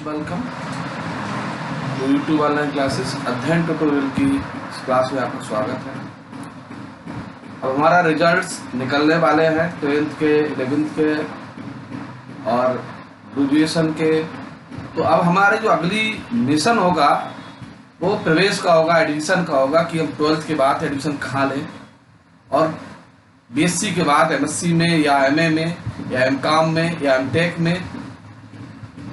Welcome to YouTube online classes. अध्ययन tutorial की इस क्लास में आपका स्वागत है। अब हमारा रिजल्ट्स निकलने वाले हैं 12th के, 11th के और ग्रेजुएशन के। तो अब हमारे जो अगली मिशन होगा वो प्रवेश का होगा, एडमिशन का होगा कि हम 12th के बाद एडमिशन कहाँ लें और बीएससी के बाद एमएससी में या एमए में या एमकॉम में या एमटेक में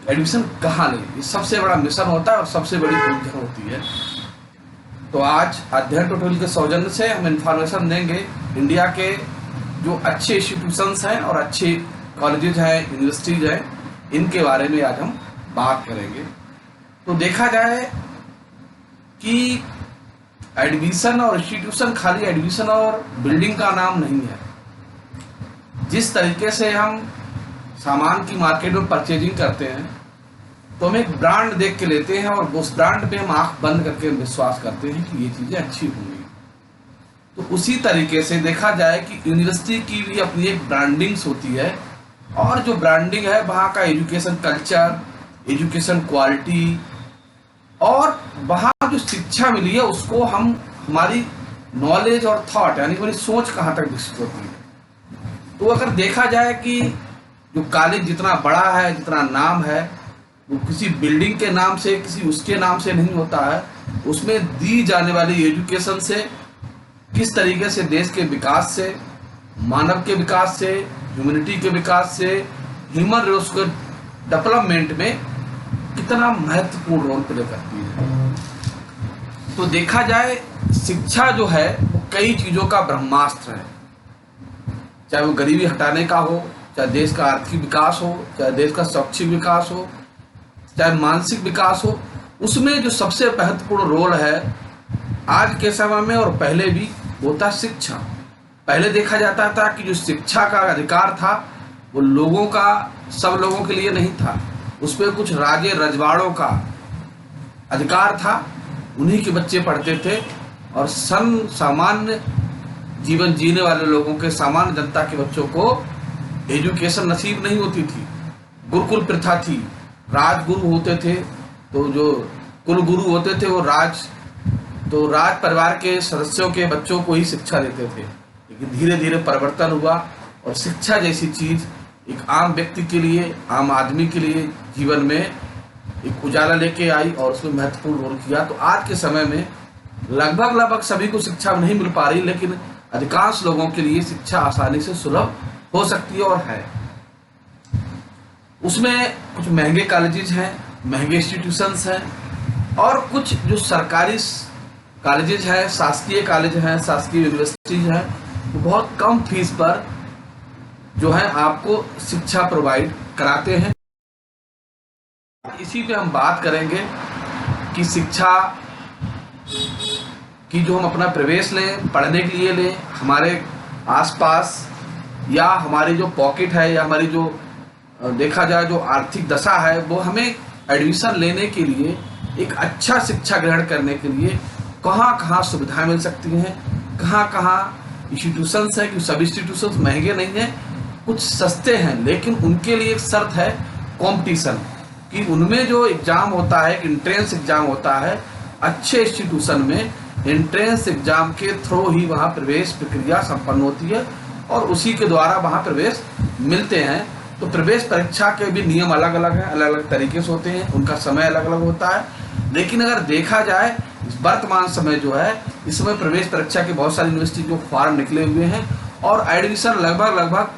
एडमिशन कहाँ लें। ये सबसे बड़ा मिशन होता है और सबसे बड़ी उलझन होती है। तो आज अध्ययन ट्यूटोरियल के सौजन्य से हम इंफॉर्मेशन देंगे इंडिया के जो अच्छे इंस्टीट्यूशंस हैं और अच्छे कॉलेजेस हैं, यूनिवर्सिटीज हैं, इनके बारे में आज हम बात करेंगे। तो देखा जाए कि एडमिशन और इंस्टीट्यूशन खाली एडमिशन और बिल्डिंग का नाम नहीं है। जिस तरीके से हम सामान की मार्केट में परचेजिंग करते हैं तो हम एक ब्रांड देख के लेते हैं और उस ब्रांड पे हम आंख बंद करके विश्वास करते हैं कि ये चीजें अच्छी होंगी। तो उसी तरीके से देखा जाए कि यूनिवर्सिटी की भी अपनी एक ब्रांडिंग्स होती है और जो ब्रांडिंग है वहाँ का एजुकेशन कल्चर, एजुकेशन क्वालिटी और वहाँ जो शिक्षा मिली है उसको हम हमारी नॉलेज और थॉट यानी हमारी सोच कहाँ तक विकसित होती है। तो अगर देखा जाए कि जो कॉलेज जितना बड़ा है, जितना नाम है, वो किसी बिल्डिंग के नाम से, किसी उसके नाम से नहीं होता है। उसमें दी जाने वाली एजुकेशन से, किस तरीके से देश के विकास से, मानव के विकास से, ह्यूमैनिटी के विकास से, ह्यूमन रिसोर्स के डेवलपमेंट में कितना महत्वपूर्ण रोल प्ले करती है। तो देखा जाए शिक्षा जो है वो कई चीजों का ब्रह्मास्त्र है। चाहे वो गरीबी हटाने का हो, चाहे देश का आर्थिक विकास हो, चाहे देश का शैक्षिक विकास हो, चाहे मानसिक विकास हो, उसमें जो सबसे महत्वपूर्ण रोल है आज के समय में और पहले भी होता शिक्षा। पहले देखा जाता था कि जो शिक्षा का अधिकार था वो लोगों का, सब लोगों के लिए नहीं था। उस पर कुछ राजे रजवाड़ों का अधिकार था, उन्हीं के बच्चे पढ़ते थे और सामान्य जीवन जीने वाले लोगों के, सामान्य जनता के बच्चों को एजुकेशन नसीब नहीं होती थी। गुरुकुल प्रथा थी, राजगुरु होते थे, तो जो कुल गुरु होते थे वो राज परिवार के सदस्यों के बच्चों को ही शिक्षा देते थे। लेकिन धीरे धीरे परिवर्तन हुआ और शिक्षा जैसी चीज एक आम व्यक्ति के लिए, आम आदमी के लिए जीवन में एक उजाला लेके आई और उसमें महत्वपूर्ण रोल किया। तो आज के समय में लगभग सभी को शिक्षा नहीं मिल पा रही, लेकिन अधिकांश लोगों के लिए शिक्षा आसानी से सुलभ हो सकती है और है। उसमें कुछ महंगे कॉलेजेस हैं, महंगे इंस्टीट्यूशंस हैं और कुछ जो सरकारी कॉलेजेस हैं, शासकीय कॉलेज हैं, शासकीय यूनिवर्सिटीज हैं, वो बहुत कम फीस पर जो है आपको शिक्षा प्रोवाइड कराते हैं। इसी पे हम बात करेंगे कि शिक्षा कि जो हम अपना प्रवेश लें, पढ़ने के लिए लें, हमारे आसपास या हमारी जो पॉकेट है या हमारी जो देखा जाए जो आर्थिक दशा है, वो हमें एडमिशन लेने के लिए, एक अच्छा शिक्षा ग्रहण करने के लिए कहाँ कहाँ सुविधाएं मिल सकती हैं, कहाँ कहाँ इंस्टीट्यूशंस हैं। कि सभी इंस्टीट्यूशंस महंगे नहीं हैं, कुछ सस्ते हैं, लेकिन उनके लिए एक शर्त है कंपटीशन, कि उनमें जो एग्जाम होता है, एक एंट्रेंस एग्जाम होता है। अच्छे इंस्टीट्यूशन में एंट्रेंस एग्जाम के थ्रू ही वहाँ प्रवेश प्रक्रिया संपन्न होती है और उसी के द्वारा वहाँ प्रवेश मिलते हैं। तो प्रवेश परीक्षा के भी नियम अलग अलग हैं, अलग अलग तरीके से होते हैं, उनका समय अलग अलग होता है। लेकिन अगर देखा जाए वर्तमान समय जो है, इस समय प्रवेश परीक्षा के बहुत सारी यूनिवर्सिटी जो फॉर्म निकले हुए हैं और एडमिशन लगभग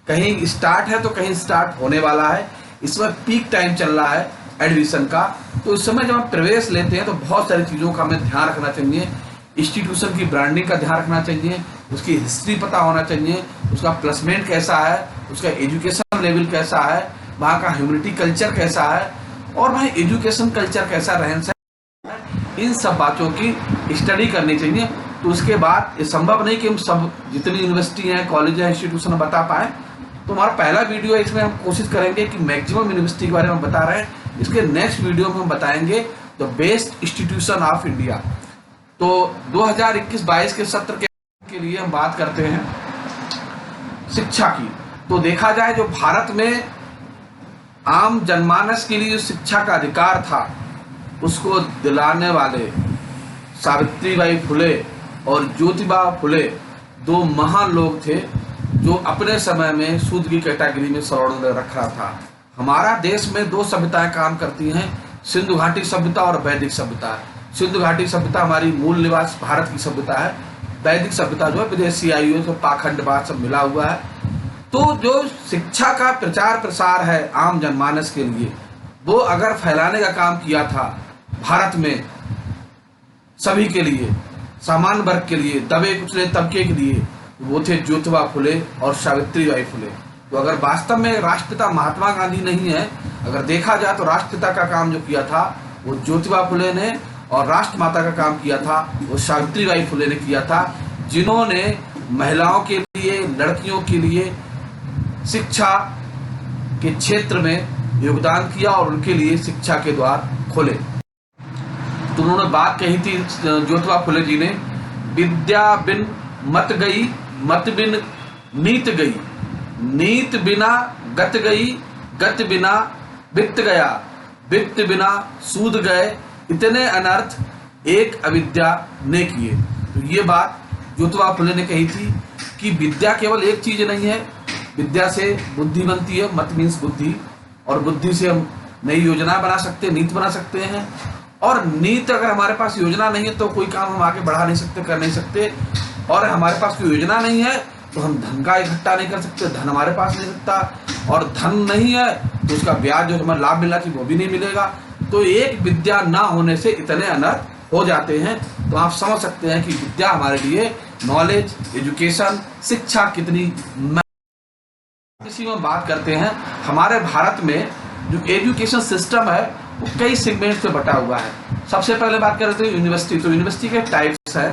कहीं स्टार्ट है तो कहीं स्टार्ट होने वाला है। इसमें पीक टाइम चल रहा है एडमिशन का। तो इस समय जब हम प्रवेश लेते हैं तो बहुत सारी चीज़ों का हमें ध्यान रखना चाहिए। इंस्टीट्यूशन की ब्रांडिंग का ध्यान रखना चाहिए, उसकी हिस्ट्री पता होना चाहिए, उसका प्लेसमेंट कैसा है, उसका एजुकेशन लेवल कैसा है, वहाँ का ह्यूमैनिटी कल्चर कैसा है और वहाँ एजुकेशन कल्चर कैसा रहन सहन है, इन सब बातों की स्टडी करनी चाहिए। तो उसके बाद ये संभव नहीं कि हम सब जितनी यूनिवर्सिटी हैं, कॉलेज हैं, इंस्टीट्यूशन बता पाएँ। तो हमारा पहला वीडियो है, इसमें हम कोशिश करेंगे कि मैक्सिमम यूनिवर्सिटी के बारे में बता रहे हैं। इसके नेक्स्ट वीडियो में हम बताएंगे the best institution of India. तो 2021-22 के सत्र के लिए हम बात करते हैं शिक्षा की। तो देखा जाए जो भारत में आम जनमानस के लिए जो शिक्षा का अधिकार था उसको दिलाने वाले सावित्रीबाई फुले और ज्योतिबा फुले दो महान लोग थे जो अपने समय में शूद्र की कैटेगरी में स्वर्ण रखा था। हमारा देश में दो सभ्यताएं काम करती हैं, सिंधु घाटी सभ्यता और वैदिक सभ्यता। सिंधु घाटी सभ्यता हमारी मूल निवास भारत की सभ्यता है, वैदिक सभ्यता जो है विदेशी आई हुई, पाखंडवाद सब मिला हुआ है। तो जो शिक्षा का प्रचार प्रसार है आम जनमानस के लिए, वो अगर फैलाने का काम किया था भारत में सभी के लिए, सामान्य वर्ग के लिए, दबे कुचले तबके के लिए, वो थे ज्योतिबा फुले और सावित्रीबाई फुले। तो अगर वास्तव में राष्ट्रपिता महात्मा गांधी नहीं है, अगर देखा जाए तो राष्ट्रपिता का काम जो किया था वो ज्योतिबा फुले ने, और राष्ट्रमाता का काम किया था वो सावित्रीबाई फुले ने किया था, जिन्होंने महिलाओं के लिए, लड़कियों के लिए शिक्षा के क्षेत्र में योगदान किया और उनके लिए शिक्षा के द्वार खोले। तो उन्होंने बात कही थी ज्योतिबा फुले जी ने, विद्या बिन मत गई, मत बिन नीत गई, नीत बिना गत गई, गत बिना वित्त गया, वित्त बिना सूद गए, इतने अनर्थ एक अविद्या ने किए। तो ये बात ज्योतिबा फुले ने कही थी कि विद्या केवल एक चीज नहीं है, विद्या से बुद्धि बनती है, मत मीन्स बुद्धि, और बुद्धि से हम नई योजना बना सकते हैं, नीति बना सकते हैं, और नीति अगर हमारे पास योजना नहीं है तो कोई काम हम आगे बढ़ा नहीं सकते, कर नहीं सकते, और हमारे पास कोई योजना नहीं है तो हम धन का इकट्ठा नहीं कर सकते, धन हमारे पास नहीं सकता, और धन नहीं है तो उसका ब्याज जो हमें लाभ मिलना चाहिए वो भी नहीं मिलेगा। तो एक विद्या ना होने से इतने अनर्थ हो जाते हैं। तो आप समझ सकते हैं कि विद्या हमारे लिए, नॉलेज, एजुकेशन, शिक्षा कितनी। इसी में बात करते हैं, हमारे भारत में जो एजुकेशन सिस्टम है वो कई सेगमेंट से बटा हुआ है। सबसे पहले बात करते हैं यूनिवर्सिटी। तो यूनिवर्सिटी के टाइप्स है,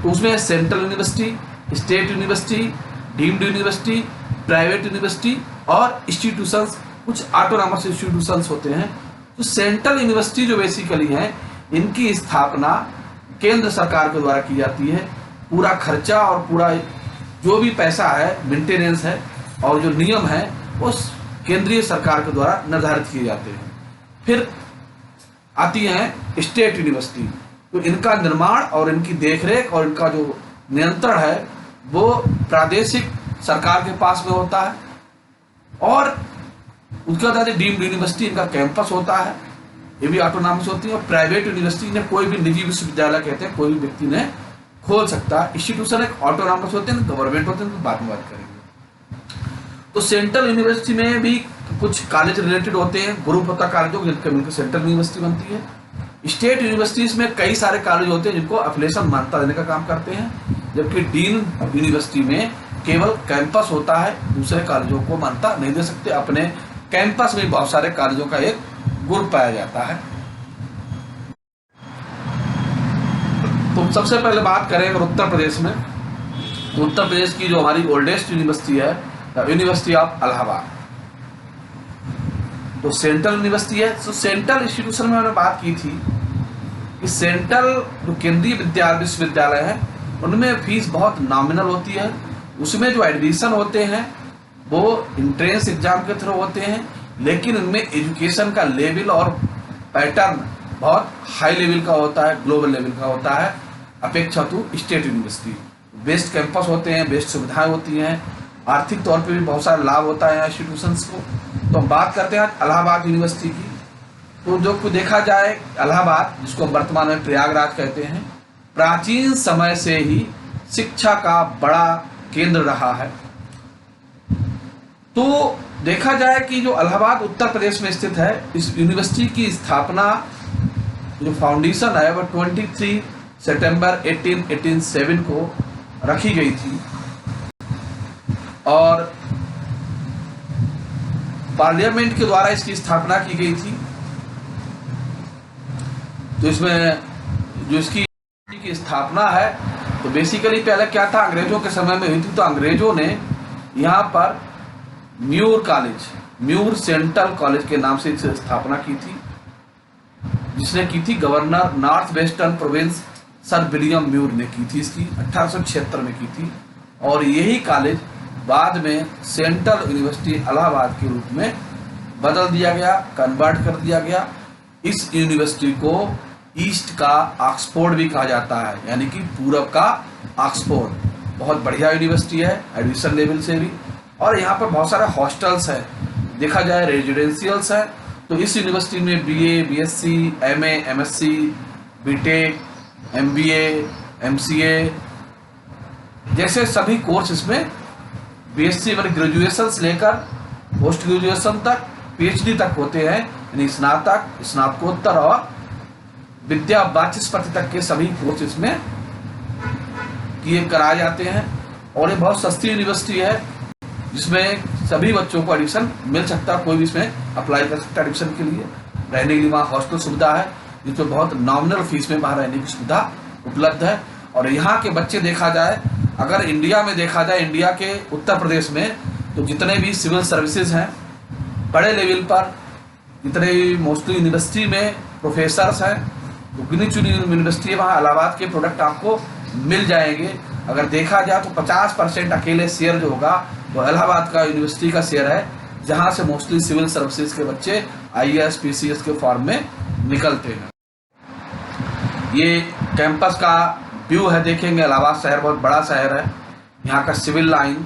तो उसमें central university, state university, deemed university, private university और इंस्टीट्यूशंस, कुछ ऑटोनॉमस इंस्टीट्यूशंस होते हैं। तो सेंट्रल यूनिवर्सिटी जो बेसिकली हैं, इनकी स्थापना केंद्र सरकार के द्वारा की जाती है। पूरा खर्चा और पूरा जो भी पैसा है, मेंटेनेंस है और जो नियम है उस केंद्रीय सरकार के द्वारा निर्धारित किए जाते हैं। फिर आती हैं स्टेट यूनिवर्सिटी। तो इनका निर्माण और इनकी देखरेख और इनका जो नियंत्रण है वो प्रादेशिक सरकार के पास में होता है। और उसके बाद डीम्ड यूनिवर्सिटी, इनका कैंपस होता है, ये भी ऑटोनॉमस होती है। और प्राइवेट यूनिवर्सिटी ने कोई भी निजी विश्वविद्यालय कहते हैं, कोई भी व्यक्ति ने खोल सकता है। इंस्टीट्यूशन एक ऑटोनॉमस होते हैं, गवर्नमेंट होते हैं, तो बाद में बात करेंगे। तो सेंट्रल यूनिवर्सिटी में भी कुछ कॉलेज रिलेटेड होते हैं, ग्रुप होता है कॉलेजों जिनके मिलकर सेंट्रल यूनिवर्सिटी बनती है। स्टेट यूनिवर्सिटीज में कई सारे कॉलेज होते हैं जिनको एफिलिएशन मान्यता देने का काम करते हैं, जबकि डीम्ड यूनिवर्सिटी में केवल कैंपस होता है, दूसरे कॉलेजों को मान्यता नहीं दे सकते। अपने कैंपस में बहुत सारे कॉलेजों का एक ग्रुप पाया जाता है। तो सबसे पहले बात करें अगर उत्तर प्रदेश में, तो उत्तर प्रदेश की जो हमारी ओल्डेस्ट यूनिवर्सिटी है, यूनिवर्सिटी ऑफ इलाहाबाद, तो सेंट्रल यूनिवर्सिटी है। तो सेंट्रल इंस्टीट्यूशन में मैंने बात की थी कि सेंट्रल जो केंद्रीय विश्वविद्यालय है उनमें फीस बहुत नॉमिनल होती है। उसमें जो एडमिशन होते हैं वो इंट्रेंस एग्जाम के थ्रू होते हैं, लेकिन उनमें एजुकेशन का लेवल और पैटर्न बहुत हाई लेवल का होता है, ग्लोबल लेवल का होता है अपेक्षा to state university. Best campus होते हैं, बेस्ट सुविधाएं होती हैं, आर्थिक तौर पे भी बहुत सारा लाभ होता है इंस्टीट्यूशंस को। तो हम बात करते हैं इलाहाबाद यूनिवर्सिटी की। तो जो को देखा जाए, इलाहाबाद जिसको वर्तमान में प्रयागराज कहते हैं, प्राचीन समय से ही शिक्षा का बड़ा केंद्र रहा है। तो देखा जाए कि जो इलाहाबाद उत्तर प्रदेश में स्थित है, इस यूनिवर्सिटी की स्थापना जो फाउंडेशन है वो 23 सितंबर 1887 को रखी गई थी और पार्लियामेंट के द्वारा इसकी स्थापना की गई थी। तो इसमें जो इसकी स्थापना है, तो बेसिकली पहले क्या था, अंग्रेजों के समय में हुई थी। तो अंग्रेजों ने यहाँ पर Muir college, Muir central college के नाम से इसकी स्थापना की थी, जिसने की थी governor north western province sir William Muir ने की थी। इसकी 1876 में की थी और यही कॉलेज बाद में सेंट्रल यूनिवर्सिटी इलाहाबाद के रूप में बदल दिया गया, कन्वर्ट कर दिया गया। इस यूनिवर्सिटी को ईस्ट का ऑक्सफोर्ड भी कहा जाता है, यानी कि पूरब का ऑक्सफोर्ड। बहुत बढ़िया यूनिवर्सिटी है एडमिशन लेवल से भी, और यहाँ पर बहुत सारे हॉस्टल्स हैं, देखा जाए रेजिडेंशियल्स हैं। तो इस यूनिवर्सिटी में BA, BSc, MA, MSc, BTech, MBA, MCA जैसे सभी कोर्स इसमें, बीएससी मतलब ग्रेजुएशन से लेकर पोस्ट ग्रेजुएशन तक, पीएचडी तक होते हैं, यानी स्नातक, स्नातकोत्तर और विद्या वाचस्पति तक के सभी कोर्स इसमें किए कराए जाते हैं। और ये बहुत सस्ती यूनिवर्सिटी है, जिसमें सभी बच्चों को एडमिशन मिल सकता है, कोई भी इसमें अप्लाई कर सकता है एडमिशन के लिए। रहने के लिए वहाँ हॉस्टल सुविधा है, जिसमें बहुत नॉमिनल फीस में वहाँ रहने की सुविधा उपलब्ध है। और यहाँ के बच्चे देखा जाए, अगर इंडिया में देखा जाए, इंडिया के उत्तर प्रदेश में, तो जितने भी सिविल सर्विसेज हैं बड़े लेवल पर, जितने भी मोस्टली यूनिवर्सिटी में प्रोफेसर्स हैं, तो गिनी चुनी यूनिवर्सिटी है, वहाँ इलाहाबाद के प्रोडक्ट आपको मिल जाएंगे। अगर देखा जाए तो 50% अकेले शेयर जो होगा वो इलाहाबाद का यूनिवर्सिटी का शेयर है, जहाँ से मोस्टली सिविल सर्विसेज के बच्चे आईएएस, पीसीएस के फॉर्म में निकलते हैं। ये कैंपस का व्यू है, देखेंगे। इलाहाबाद शहर बहुत बड़ा शहर है, यहाँ का सिविल लाइन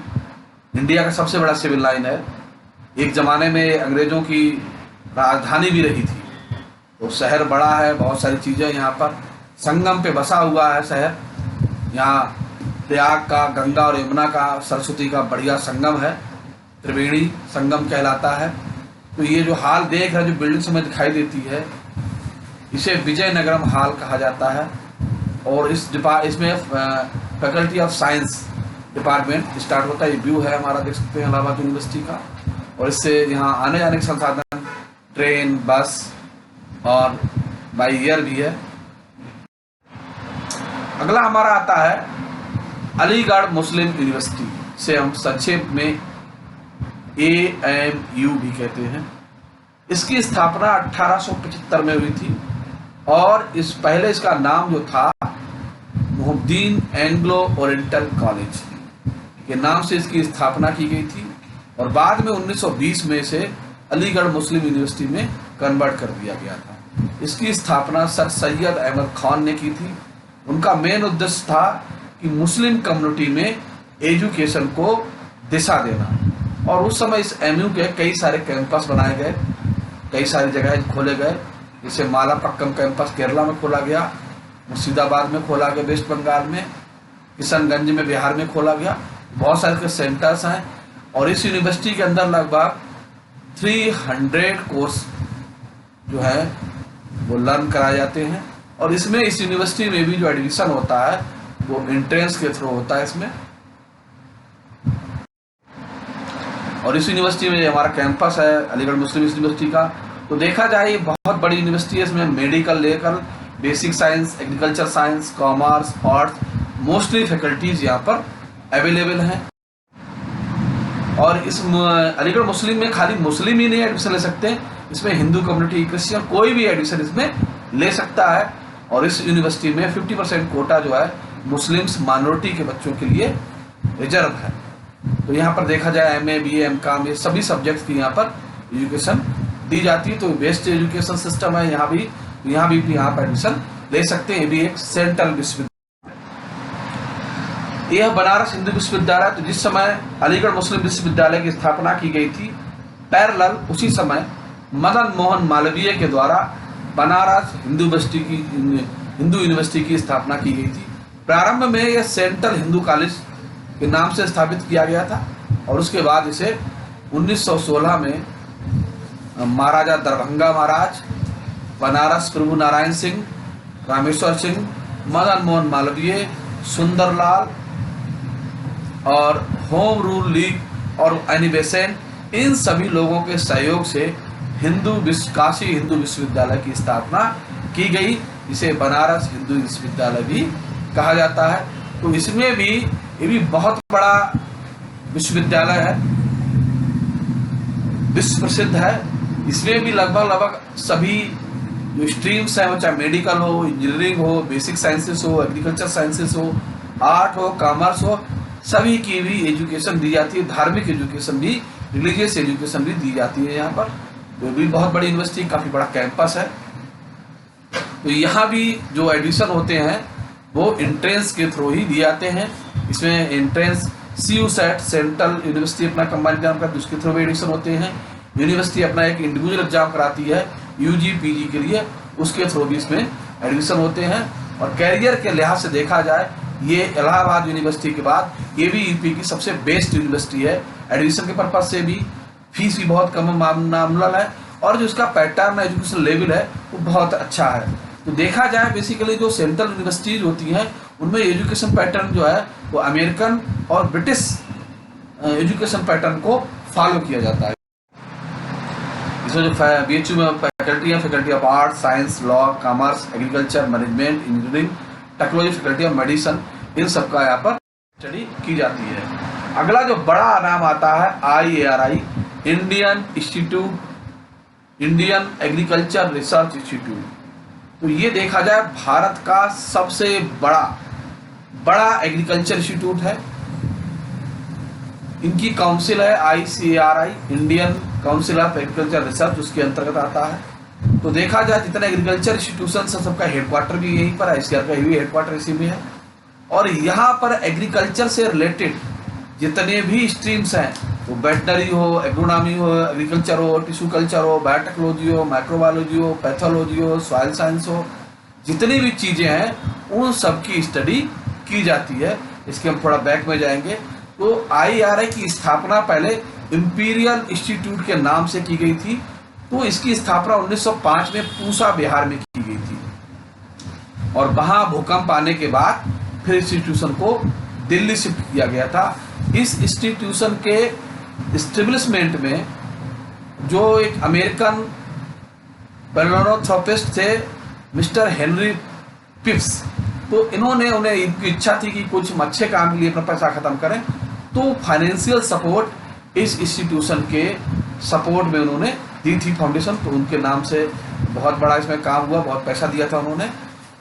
इंडिया का सबसे बड़ा सिविल लाइन है। एक ज़माने में अंग्रेज़ों की राजधानी भी रही थी। तो शहर बड़ा है, बहुत सारी चीज़ें यहाँ पर, संगम पे बसा हुआ है शहर। यहाँ प्रयाग का, गंगा और यमुना का, सरस्वती का बढ़िया संगम है, त्रिवेणी संगम कहलाता है। तो ये जो हाल देख रहे हैं, जो बिल्डिंग्स हमें दिखाई देती है, इसे विजयनगरम हाल कहा जाता है। और इसमें faculty of science department start होता है। ये व्यू है हमारा, देख सकते हैं इलाहाबाद यूनिवर्सिटी का। और इससे यहाँ आने जाने के संसाधन, ट्रेन, बस और बाई एयर भी है। अगला हमारा आता है अलीगढ़ मुस्लिम यूनिवर्सिटी, से हम संक्षेप में AMU भी कहते हैं। इसकी स्थापना 1875 में हुई थी, और इस पहले इसका नाम जो था मुहिद्दीन एंग्लो ओरिएंटल कॉलेज के नाम से इसकी स्थापना की गई थी। और बाद में 1920 में इसे अलीगढ़ मुस्लिम यूनिवर्सिटी में कन्वर्ट कर दिया गया था। इसकी स्थापना सर सैयद अहमद खान ने की थी। उनका मेन उद्देश्य था कि मुस्लिम कम्युनिटी में एजुकेशन को दिशा देना। और उस समय इस एमयू के कई सारे कैंपस बनाए गए, कई सारी जगह खोले गए, जैसे मालापक्कम कैंपस केरला में खोला गया, मुर्शिदाबाद में खोला गया वेस्ट बंगाल में, किशनगंज में बिहार में खोला गया। बहुत सारे के सेंटर्स हैं। और इस यूनिवर्सिटी के अंदर लगभग 300 कोर्स जो है वो लर्न कराए जाते हैं। और इसमें इस यूनिवर्सिटी में भी जो एडमिशन होता है वो एंट्रेंस के थ्रू होता है इसमें। और इस यूनिवर्सिटी में हमारा कैंपस है अलीगढ़ मुस्लिम यूनिवर्सिटी का। तो देखा जाए ये बहुत बड़ी यूनिवर्सिटी है। इसमें मेडिकल लेकर basic science, agriculture science, commerce, arts, mostly faculties यहाँ पर अवेलेबल हैं। और इस अलीगढ़ मुस्लिम में खाली मुस्लिम ही नहीं एडमिशन ले सकते, इसमें हिंदू कम्युनिटी, क्रिश्चियन, कोई भी एडमिशन इसमें ले सकता है। और इस यूनिवर्सिटी में 50% कोटा जो है मुस्लिम्स माइनॉरिटी के बच्चों के लिए रिजर्व है। तो यहाँ पर देखा जाए MA, BA, MCOM, ये सभी सब्जेक्ट्स की यहाँ पर एजुकेशन दी जाती है। तो बेस्ट एजुकेशन सिस्टम है यहाँ भी यहाँ पर एडमिशन ले सकते हैं। ये भी एक सेंट्रल विश्वविद्यालय, यह बनारस हिंदू विश्वविद्यालय। तो जिस समय अलीगढ़ मुस्लिम विश्वविद्यालय की स्थापना की गई थी, पैरेलल उसी समय मदन मोहन मालवीय के द्वारा बनारस हिंदू यूनिवर्सिटी की स्थापना की गई थी। प्रारंभ में यह सेंट्रल हिंदू कॉलेज के नाम से स्थापित किया गया था, और उसके बाद इसे 1916 में महाराजा दरभंगा महाराज, बनारस प्रभु नारायण सिंह, रामेश्वर सिंह, मदन मोहन मालवीय, सुंदरलाल और होम रूल लीग और एनी बेसेंट, इन सभी लोगों के सहयोग से काशी हिंदू विश्वविद्यालय की स्थापना की गई, जिसे बनारस हिंदू विश्वविद्यालय भी कहा जाता है। तो इसमें भी ये भी बहुत बड़ा विश्वविद्यालय है, विश्व प्रसिद्ध है। इसमें भी लगभग सभी जो स्ट्रीम्स हैं, चाहे मेडिकल हो, इंजीनियरिंग हो, बेसिक साइंसेस हो, एग्रीकल्चर साइंसेस हो, आर्ट हो, कॉमर्स हो, सभी की भी एजुकेशन दी जाती है। धार्मिक एजुकेशन भी, रिलीजियस एजुकेशन भी दी जाती है यहाँ पर। वो भी बहुत बड़ी यूनिवर्सिटी, काफ़ी बड़ा कैंपस है। तो यहाँ भी जो एडमिशन होते हैं वो एंट्रेंस के थ्रू ही दिए जाते हैं। इसमें एंट्रेंस CUSET सेंट्रल यूनिवर्सिटी अपना कंबाइंड एग्जाम करती है, उसके थ्रू भी एडमिशन होते हैं। यूनिवर्सिटी अपना एक इंडिविजुअल एग्जाम कराती है UG PG के लिए, उसके थ्रू भी इसमें एडमिशन होते हैं। और कैरियर के लिहाज से देखा जाए ये इलाहाबाद यूनिवर्सिटी के बाद ये भी यूपी की सबसे बेस्ट यूनिवर्सिटी है। एडमिशन के पर्पज से भी, फीस भी बहुत कम मामला है, और जो इसका पैटर्न एजुकेशन लेवल है वो बहुत अच्छा है। तो देखा जाए बेसिकली जो सेंट्रल यूनिवर्सिटीज होती हैं उनमें एजुकेशन पैटर्न जो है वो अमेरिकन और ब्रिटिश एजुकेशन पैटर्न को फॉलो किया जाता है। इसमें जो BHU में faculty of art, science, law, commerce, agriculture, management, engineering, technology, faculty of medicine, इन सब का यहाँ पर स्टडी की जाती है। अगला जो बड़ा नाम आता है IARI, Indian agriculture research institute. तो ये देखा जाए भारत का सबसे बड़ा एग्रीकल्चर इंस्टीट्यूट है। इनकी काउंसिल है ICARI, Indian council of agriculture research, उसके अंतर्गत आता है। तो देखा जाए जितने एग्रीकल्चर इंस्टीट्यूशन है सबका हेडक्वार्टर भी यहीं पर है, ICAR का भी हेडक्वार्टर इसी में है। और यहाँ पर एग्रीकल्चर से रिलेटेड जितने भी स्ट्रीम्स हैं, वो वेटनरी हो, एग्रोनॉमी हो, एग्रीकल्चर हो, टिश्यू कल्चर हो, बायोटेक्नोलॉजी हो, माइक्रोबायोलॉजी हो, पैथोलॉजी हो, सॉइल साइंस हो, जितनी भी चीज़ें हैं उन सब की स्टडी की जाती है। इसके हम थोड़ा बैक में जाएंगे। तो IARI की स्थापना पहले इंपीरियल इंस्टीट्यूट के नाम से की गई थी। तो इसकी स्थापना 1905 में पूसा बिहार में की गई थी, और वहाँ भूकंप आने के बाद फिर इंस्टीट्यूशन को दिल्ली शिफ्ट किया गया था। इस इंस्टीट्यूशन के एस्टेब्लिशमेंट में जो एक अमेरिकन पैलेंथ्रोपिस्ट थे मिस्टर हेनरी पिप्स, तो इन्होंने उन्हें इनकी इच्छा थी कि कुछ अच्छे काम के लिए अपना पैसा खत्म करें, तो फाइनेंशियल सपोर्ट इस इंस्टीट्यूशन के सपोर्ट में उन्होंने दी थी फाउंडेशन। तो उनके नाम से बहुत बड़ा इसमें काम हुआ, बहुत पैसा दिया था उन्होंने।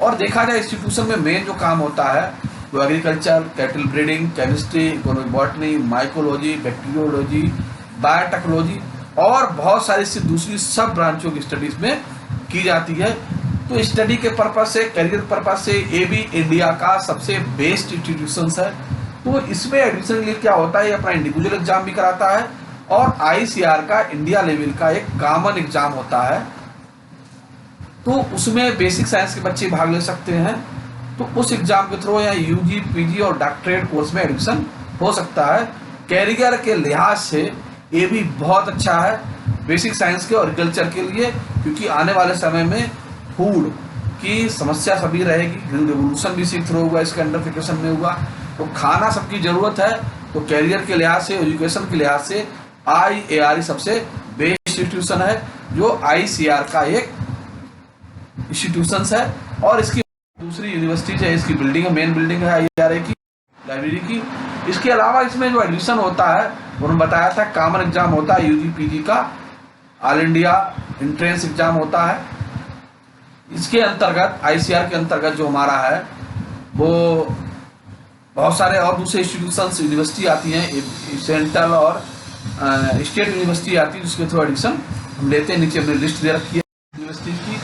और देखा जाए इंस्टीट्यूशन में मेन जो काम होता है वो agriculture, cattle breeding, chemistry, economic botany, mycology, bacteriology, biotechnology और बहुत सारी सी दूसरी सब ब्रांचों की स्टडीज में की जाती है। तो स्टडी के पर्पज से, करियर पर्पज से ये भी इंडिया का सबसे बेस्ट इंस्टीट्यूशन है। तो इसमें एडमिशन के लिए क्या होता है, अपना इंडिविजुअल एग्जाम भी कराता है और ICAR का इंडिया लेवल का एक कॉमन एग्जाम होता है। तो उसमें बेसिक साइंस के बच्चे भाग ले सकते हैं। तो उस एग्जाम के थ्रू या UG, PG और डॉक्टरेट कोर्स में एडमिशन हो सकता है। कैरियर के लिहाज से ये भी बहुत अच्छा है बेसिक साइंस के और एग्रीकल्चर के लिए, क्योंकि आने वाले समय में फूड की समस्या सभी रहेगी। ग्रीन रेवोल्यूशन भी इसी थ्रू हुआ, इसके अंडरफिकेशन में हुआ, तो खाना सबकी ज़रूरत है। तो कैरियर के लिहाज से, एजुकेशन के लिहाज से IARI सबसे बेस्ट इंस्टीट्यूशन है, जो ICAR का एक इंस्टीट्यूशन है। और इसकी दूसरी यूनिवर्सिटी है, इसकी बिल्डिंग है, मेन बिल्डिंग है IARI की लाइब्रेरी की। इसके अलावा इसमें जो एडमिशन होता है उन्होंने बताया था कॉमन एग्जाम होता है UG PG का, ऑल इंडिया एंट्रेंस एग्जाम होता है। इसके अंतर्गत ICAR के अंतर्गत जो हमारा है वो बहुत सारे और दूसरे इंस्टीट्यूशंस यूनिवर्सिटी आती हैं, सेंट्रल और स्टेट यूनिवर्सिटी आती है, जिसके थ्रू एडमिशन हम लेते हैं। नीचे हमने लिस्ट दे रखी है यूनिवर्सिटी की।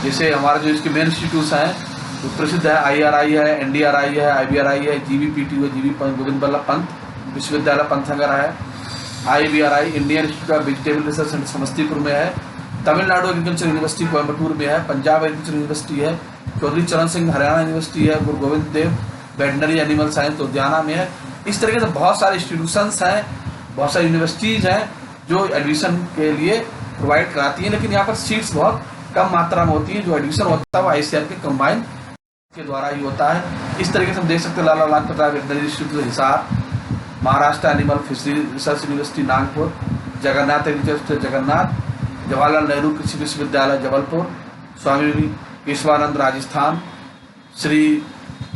जैसे हमारा जो इसके मेन इंस्टीट्यूट हैं तो प्रसिद्ध है IRI है, NDRI है, IBRI है, GVPT है, GV गोविंद बल्लभ पंत विश्वविद्यालय पंथनगर है, IBRI Indian institute of vegetable research centre Samastipur में है, तमिलनाडु एग्रीकल्चर यूनिवर्सिटी कोयम्बटूर में है, पंजाब एग्रीकल्चर यूनिवर्सिटी है, चौधरी चरण सिंह हरियाणा यूनिवर्सिटी है, गुरु Govind Dev veterinary animal science Ludhiana में है। इस तरीके से बहुत सारे इंस्टीट्यूशंस हैं, बहुत सारी यूनिवर्सिटीज़ हैं जो एडमिशन के लिए प्रोवाइड कराती हैं, लेकिन यहाँ पर सीट्स बहुत कम मात्रा में होती हैं। जो एडमिशन होता है वो ICAR के कंबाइन के द्वारा ही होता है। इस तरीके से हम देख सकते हैं Lala Lajpat Rai veterinary institute Hisar, Maharashtra animal fishery research university Nagpur, Jagannath agriculture Jagannath, Jawaharlal Nehru Krishi Vishwavidyalaya Jabalpur, Swami Keshwanand Rajasthan, Shri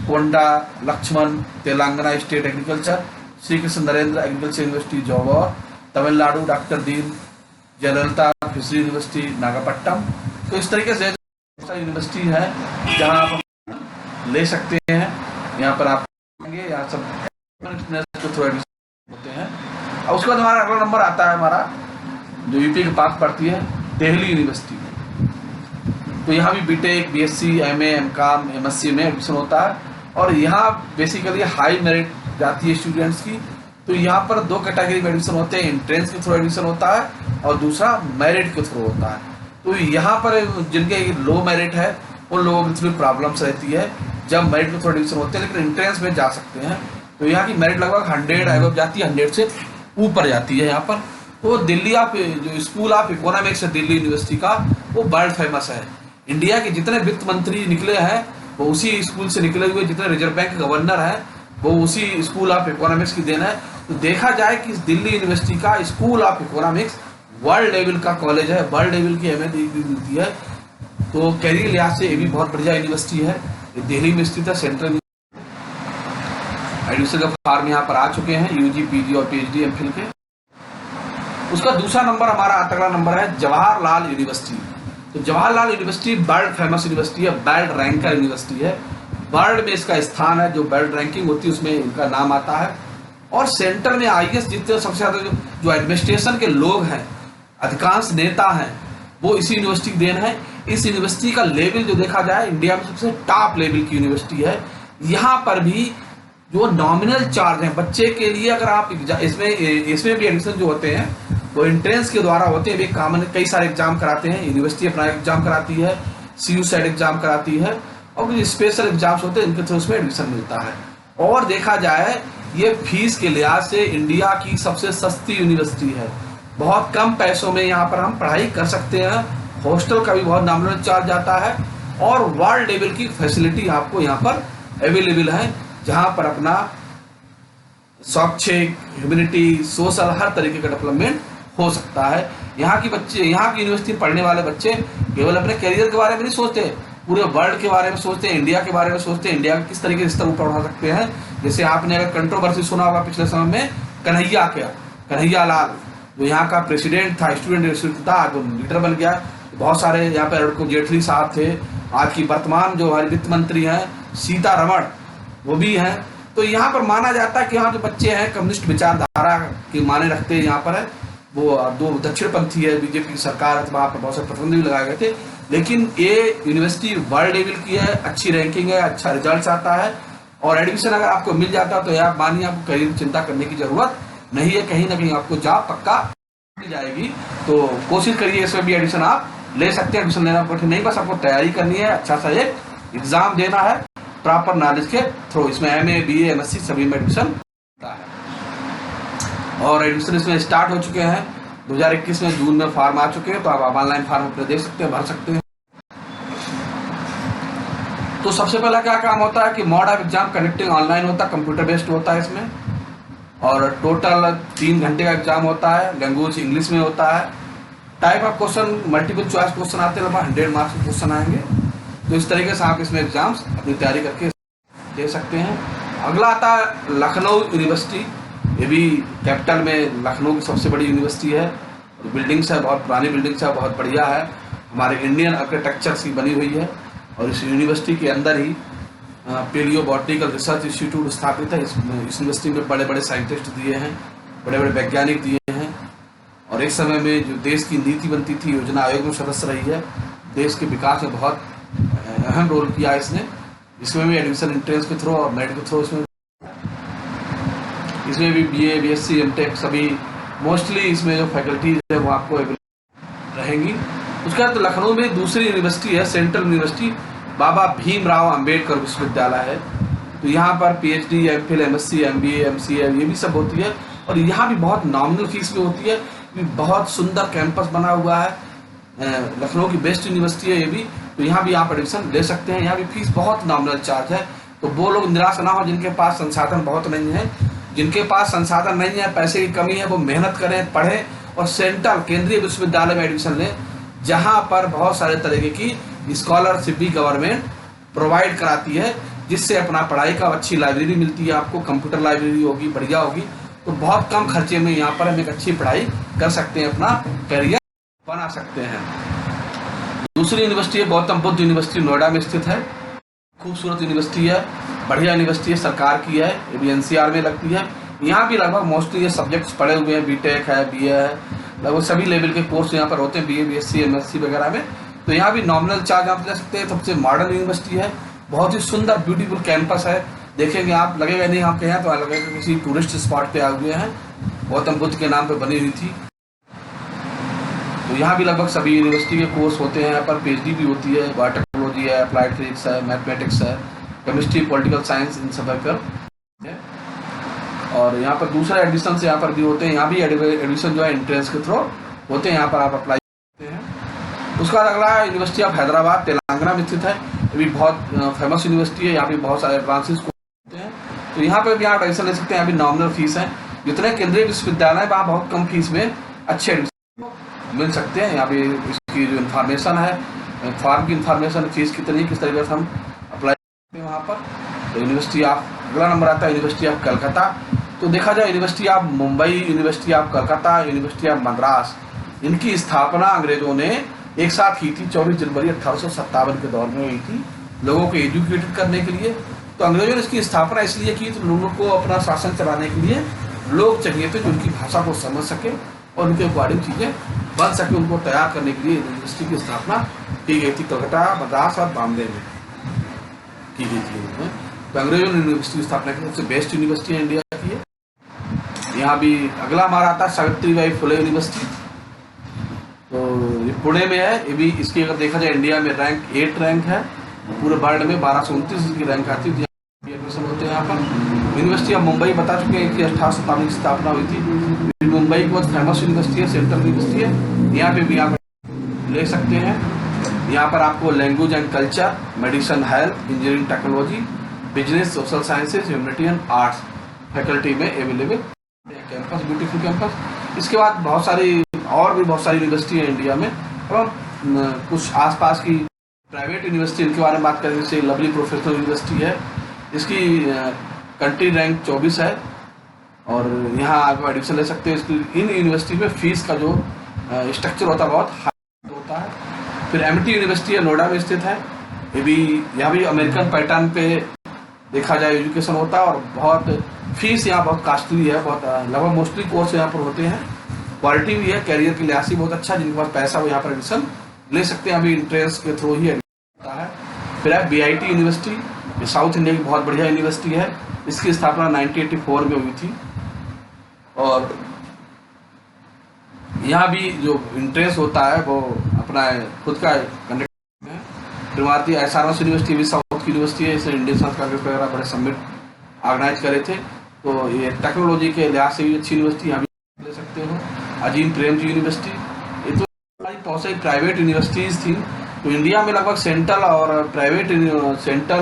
Konda Laxman Telangana state agriculture, Shri Krishna Narendra agriculture university Johar, Tamil Nadu doctor Deen Jayalalithaa fishery university Nagapattinam. तो इस तरीके से यूनिवर्सिटी है जहाँ आप ले सकते हैं। यहाँ पर आप यहाँ सब थ्रू एडमिशन होते हैं। और उसके बाद हमारा अगला नंबर आता है हमारा जो यूपी के पास पड़ती है दिल्ली यूनिवर्सिटी। तो यहाँ भी BTech, BSc, MA, MCom, MSc में एडमिशन होता है। और यहाँ बेसिकली हाई मेरिट जाती है स्टूडेंट्स की। तो यहाँ पर 2 कैटेगरी में एडमिशन होते हैं, एंट्रेंस के थ्रू एडमिशन होता है और दूसरा मेरिट के थ्रू होता है। तो यहाँ पर जिनके लो मेरिट है उन लोगों की थोड़ी प्रॉब्लम्स रहती है जब मेरिट में थ्रू एडमिशन होते हैं, लेकिन एंट्रेंस में जा सकते हैं। तो यहाँ की मेरिट लगभग 100 एबव जाती है, 100 से ऊपर जाती है यहाँ पर। तो दिल्ली ऑफ जो स्कूल ऑफ इकोनॉमिक्स है दिल्ली यूनिवर्सिटी का, वो वर्ल्ड फेमस है। इंडिया के जितने वित्त मंत्री निकले हैं वो उसी स्कूल से निकले हुए, जितने रिजर्व बैंक के गवर्नर हैं वो उसी स्कूल ऑफ इकोनॉमिक्स की देन है। तो देखा जाए कि दिल्ली यूनिवर्सिटी का school of economics world level का कॉलेज है, वर्ल्ड लेवल की अहमियत भी मिलती है। तो कैरियर लिहाज से ये भी बहुत बढ़िया यूनिवर्सिटी है। ये दिल्ली में स्थित है। सेंट्रल एडमिशन का फॉर्म यहाँ पर आ चुके हैं, यूजी, पीजी और पीएचडी, एमफिल के। उसका दूसरा नंबर हमारा तगड़ा नंबर है जवाहरलाल यूनिवर्सिटी। तो Jawaharlal university world famous university है, वर्ल्ड रैंकर यूनिवर्सिटी है। वर्ल्ड में इसका स्थान है, जो वर्ल्ड रैंकिंग होती है उसमें इनका नाम आता है। और सेंटर में आईएएस जितने सबसे ज़्यादा जो एडमिनिस्ट्रेशन के लोग हैं, अधिकांश नेता हैं, वो इसी यूनिवर्सिटी की देन है। इस यूनिवर्सिटी का लेवल जो देखा जाए इंडिया में सबसे टॉप लेवल की यूनिवर्सिटी है। यहाँ पर भी जो नॉमिनल चार्ज है बच्चे के लिए, अगर आप इसमें भी एडमिशन जो होते हैं वो एंट्रेंस के द्वारा होते हैं। वे कॉमन कई सारे एग्जाम कराते हैं, यूनिवर्सिटी अपना एग्जाम कराती है, सीयू सेट एग्जाम कराती है और कुछ स्पेशल एग्जाम्स होते हैं इनके थ्रू उसमें एडमिशन मिलता है। और देखा जाए ये फीस के लिहाज से इंडिया की सबसे सस्ती यूनिवर्सिटी है। बहुत कम पैसों में यहाँ पर हम पढ़ाई कर सकते हैं। हॉस्टल का भी बहुत नॉमिनल चार्ज आता है और वर्ल्ड लेवल की फैसिलिटी आपको यहाँ पर अवेलेबल है, जहाँ पर अपना शैक्षिक, ह्यूमैनिटी, सोशल हर तरीके का डेवलपमेंट हो सकता है। यहाँ की यूनिवर्सिटी पढ़ने वाले बच्चे केवल अपने करियर के बारे में नहीं सोचते, पूरे वर्ल्ड के बारे में सोचते हैं, इंडिया के बारे में सोचते हैं, इंडिया का किस तरीके से स्तर ऊपर उठा सकते हैं। जैसे आपने अगर कंट्रोवर्सी सुना होगा पिछले समय में, कन्हैया लाल जो यहाँ का प्रेसिडेंट था, स्टूडेंट था, जो लीडर बन गया। बहुत सारे यहाँ पे अरुण जेटली साहब थे। आज की वर्तमान जो हमारे वित्त मंत्री हैं सीतारमण, वो भी हैं। तो यहाँ पर माना जाता है कि यहाँ जो बच्चे हैं कम्युनिस्ट विचारधारा के माने रखते हैं, यहाँ पर है वो 2 दक्षिणपंथी है, बीजेपी की सरकार है, तो वहाँ पर बहुत सारे प्रतिबंध भी लगाए गए थे। लेकिन ये यूनिवर्सिटी वर्ल्ड लेवल की है, अच्छी रैंकिंग है, अच्छा रिजल्ट आता है और एडमिशन अगर आपको मिल जाता है तो यार मानिए आपको कहीं चिंता करने की जरूरत नहीं है, कहीं ना कहीं आपको जॉब पक्का मिल जाएगी। तो कोशिश करिए इसमें भी एडमिशन आप ले सकते हैं। एडमिशन लेना कठिन नहीं, बस आपको तैयारी करनी है, अच्छा सा एक एग्जाम देना है प्रॉपर नॉलेज के थ्रू। इसमें एमए, बीए, एमएससी सभी में एडमिशन होता है और एडमिशन इसमें स्टार्ट हो चुके हैं। 2021 में जून में फॉर्म आ चुके हैं, तो आप ऑनलाइन फॉर्म अपने देख सकते हैं, भर सकते हैं। तो सबसे पहला क्या काम होता है कि mode of exam conducting online होता है, कंप्यूटर बेस्ड होता है इसमें। और टोटल 3 घंटे का एग्जाम होता है, लैंग्वेज इंग्लिश में होता है। Type of question multiple choice question आते हैं, लगभग 100 मार्क्स के क्वेश्चन आएंगे। तो इस तरीके से आप इसमें एग्जाम्स अपनी तैयारी करके दे सकते हैं। अगला आता है लखनऊ यूनिवर्सिटी। ये भी कैपिटल में लखनऊ की सबसे बड़ी यूनिवर्सिटी है। बिल्डिंग्स है, बहुत पुरानी बिल्डिंग्स है, बहुत बढ़िया है, हमारे इंडियन आर्किटेक्चर की बनी हुई है। और इस यूनिवर्सिटी के अंदर ही पेलियो बॉटनिकल रिसर्च इंस्टीट्यूट स्थापित है। इस यूनिवर्सिटी में बड़े बड़े साइंटिस्ट दिए हैं, बड़े बड़े वैज्ञानिक दिए हैं। और एक समय में जो देश की नीति बनती थी, योजना आयोग में सदस्य रही है, देश के विकास में बहुत अहम रोल किया इसने। इसमें भी एडमिशन एंट्रेंस के थ्रू और मेरिट के थ्रू इसमें भी बीए, बीएससी, एमटेक सभी मोस्टली इसमें जो फैकल्टीज है वो आपको रहेंगी। उसके बाद लखनऊ में दूसरी यूनिवर्सिटी है, सेंट्रल यूनिवर्सिटी बाबा भीमराव अंबेडकर विश्वविद्यालय है। तो यहाँ पर PhD, MPhil, MSc, MBA, MCA ये भी सब होती है। और यहाँ भी बहुत नॉमिनल फीस भी होती है। बहुत सुंदर कैंपस बना हुआ है, लखनऊ की बेस्ट यूनिवर्सिटी है ये भी। तो यहाँ भी आप एडमिशन ले सकते हैं। यहाँ भी फीस बहुत नॉमिनल चार्ज है। तो वो लोग निराश ना हो जिनके पास संसाधन बहुत नहीं है। जिनके पास संसाधन नहीं है, पैसे की कमी है, वो मेहनत करें, पढ़ें और सेंट्रल केंद्रीय विश्वविद्यालय में एडमिशन लें, जहाँ पर बहुत सारे तरीके की स्कॉलरशिप भी गवर्नमेंट प्रोवाइड कराती है, जिससे अपना पढ़ाई का अच्छी लाइब्रेरी मिलती है आपको, कंप्यूटर लाइब्रेरी होगी, बढ़िया होगी। तो बहुत कम खर्चे में यहाँ पर हम एक अच्छी पढ़ाई कर सकते हैं, अपना करियर बना सकते हैं। दूसरी यूनिवर्सिटी है गौतम बुद्ध यूनिवर्सिटी, नोएडा में स्थित है। खूबसूरत यूनिवर्सिटी है, बढ़िया यूनिवर्सिटी है, सरकार की है, ये भी एनसीआर में लगती है। यहाँ भी लगभग मोस्टली ये सब्जेक्ट्स पढ़े हुए हैं, बीटेक है, बीए है, लगभग सभी लेवल के कोर्स यहाँ पर होते हैं, BA BSc MSc वगैरह में। तो यहाँ भी नॉमिनल चार्ज आप ले सकते हैं। सबसे मॉडर्न यूनिवर्सिटी है, बहुत ही सुंदर ब्यूटीफुल कैंपस है। देखेंगे आप, लगेगा नहीं आप कहीं तो लगेगा किसी टूरिस्ट स्पॉट पे आए हुए हैं। गौतम बुद्ध के नाम पे बनी हुई थी। तो यहाँ भी लगभग सभी यूनिवर्सिटी के कोर्स होते हैं। यहाँ पर PhD भी होती है, बायोटेक्नोलॉजी है, अप्लाइड फिजिक्स है, मैथमेटिक्स है, केमिस्ट्री, पॉलिटिकल साइंस, इन सब पर है। और यहाँ पर दूसरा एडमिशन यहाँ पर भी होते हैं। यहाँ भी एडमिशन जो है एंट्रेंस के थ्रू होते हैं, यहाँ पर आप अप्लाई करते हैं। उसके बाद अगला यूनिवर्सिटी ऑफ हैदराबाद तेलंगाना में स्थित है। ये भी बहुत फेमस यूनिवर्सिटी है। यहाँ पे बहुत सारे ब्रांचेस होते हैं। तो यहाँ पर भी आप एडमिशन ले सकते हैं। यहाँ भी नॉमिनल फीस है। जितने केंद्रीय विश्वविद्यालय वहाँ बहुत कम फीस में अच्छे एडमिशन मिल सकते हैं। यहाँ पे इसकी जो इन्फॉर्मेशन है, फॉर्म की इन्फॉर्मेशन, फीस कितनी, किस तरीके से हम अप्लाई करते हैं वहाँ पर। तो यूनिवर्सिटी ऑफ, अगला नंबर आता है यूनिवर्सिटी ऑफ कलकत्ता। तो देखा जाए university of Mumbai, university of Calcutta, university of Madras, इनकी स्थापना अंग्रेजों ने एक साथ की थी 24 जनवरी 1857 के दौर में हुई थी, लोगों को एजुकेटेड करने के लिए। तो अंग्रेजों ने इसकी स्थापना इसलिए की तो लोगों को अपना शासन चलाने के लिए लोग चाहिए थे जो उनकी भाषा को समझ सके और उनके अकॉर्डिंग चीज़ें बन सके। उनको तैयार करने के लिए यूनिवर्सिटी की स्थापना की गई थी। कलकत्ता, मद्रास और बॉम्बे में की गई थी। तो अंग्रेजों ने यूनिवर्सिटी की स्थापना की। सबसे बेस्ट यूनिवर्सिटी इंडिया की है। यहाँ भी अगला हमारा आता है सावित्रीबाई फुले यूनिवर्सिटी। तो ये पुणे में है। ये भी, इसकी अगर देखा जाए इंडिया में रैंक 8 रैंक है। पूरे वर्ल्ड में 1229 की रैंक आती है। एडमिशन होते हैं यहाँ पर। यूनिवर्सिटी ऑफ मुंबई बता चुके हैं कि 1857 की स्थापना हुई थी। मुंबई की बहुत फेमस यूनिवर्सिटी है, सेंट्रल यूनिवर्सिटी है। यहाँ पे भी आप ले सकते हैं। यहाँ पर आपको language and culture, medicine, health, engineering, technology, business, social sciences, humanity and arts faculty में अवेलेबल कैंपस, ब्यूटीफुल कैंपस। इसके बाद बहुत सारी और भी बहुत सारी यूनिवर्सिटी है इंडिया में। और कुछ आसपास की प्राइवेट यूनिवर्सिटी, इनके बारे में बात करें, जैसे लवली प्रोफेशनल यूनिवर्सिटी है। इसकी कंट्री रैंक 24 है और यहाँ आप एडमिशन ले सकते हैं। इसकी इन यूनिवर्सिटी में फीस का जो स्ट्रक्चर होता है बहुत हाई होता है। फिर MIT यूनिवर्सिटी है, नोएडा में स्थित है। ये भी, यहाँ भी अमेरिकन पैटर्न पे देखा जाए एजुकेशन होता है और बहुत फीस यहाँ बहुत कास्टली है। बहुत लगभग मोस्टली कोर्स यहाँ पर होते हैं। क्वालिटी भी है, कैरियर के लिहाज से बहुत अच्छा। जिनके पास पैसा वो यहाँ पर एडमिशन ले सकते हैं। अभी इंट्रेंस के थ्रू ही एडमिशन होता है। फिर है BIT यूनिवर्सिटी, ये साउथ इंडिया की बहुत बढ़िया यूनिवर्सिटी है। इसकी स्थापना 1984 में हुई थी। और यहाँ भी जो इंट्रेंस होता है वो अपना खुद का कंडक्ट है। फिर भारतीय SRM यूनिवर्सिटी भी साउथ की यूनिवर्सिटी है। इसे इंडियन संस्कृत कांग्रेस वगैरह बड़े समिट ऑर्गेनाइज करे थे। तो ये टेक्नोलॉजी के लिहाज से भी अच्छी यूनिवर्सिटी, यहाँ भी ले सकते हो। अजीम प्रेमजी यूनिवर्सिटी, ये तो बहुत सारी प्राइवेट यूनिवर्सिटीज़ थी। तो इंडिया में लगभग सेंट्रल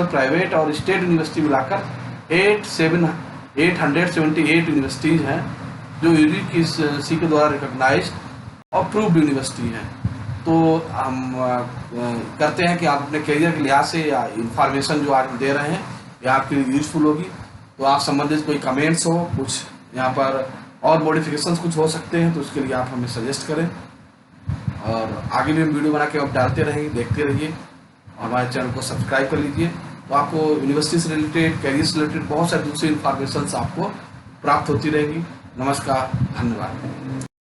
प्राइवेट और स्टेट यूनिवर्सिटी मिलाकर 878 यूनिवर्सिटीज़ हैं जो यूजीसी के द्वारा रिकॉग्नाइज्ड और अप्रूव्ड यूनिवर्सिटी हैं। तो हम करते हैं कि आप अपने करियर के लिहाज से या इंफॉर्मेशन जो आज दे रहे हैं ये आपके लिए यूजफुल होगी। तो आप संबंधित कोई कमेंट्स हो, कुछ यहाँ पर और मॉडिफिकेशंस कुछ हो सकते हैं तो उसके लिए आप हमें सजेस्ट करें। और आगे भी हम वीडियो बना के आप डालते रहेंगे, देखते रहिए। हमारे चैनल को सब्सक्राइब कर लीजिए। तो आपको यूनिवर्सिटी से रिलेटेड, कैरियर से रिलेटेड बहुत सारी दूसरी इन्फॉर्मेशन आपको प्राप्त होती रहेगी। नमस्कार, धन्यवाद।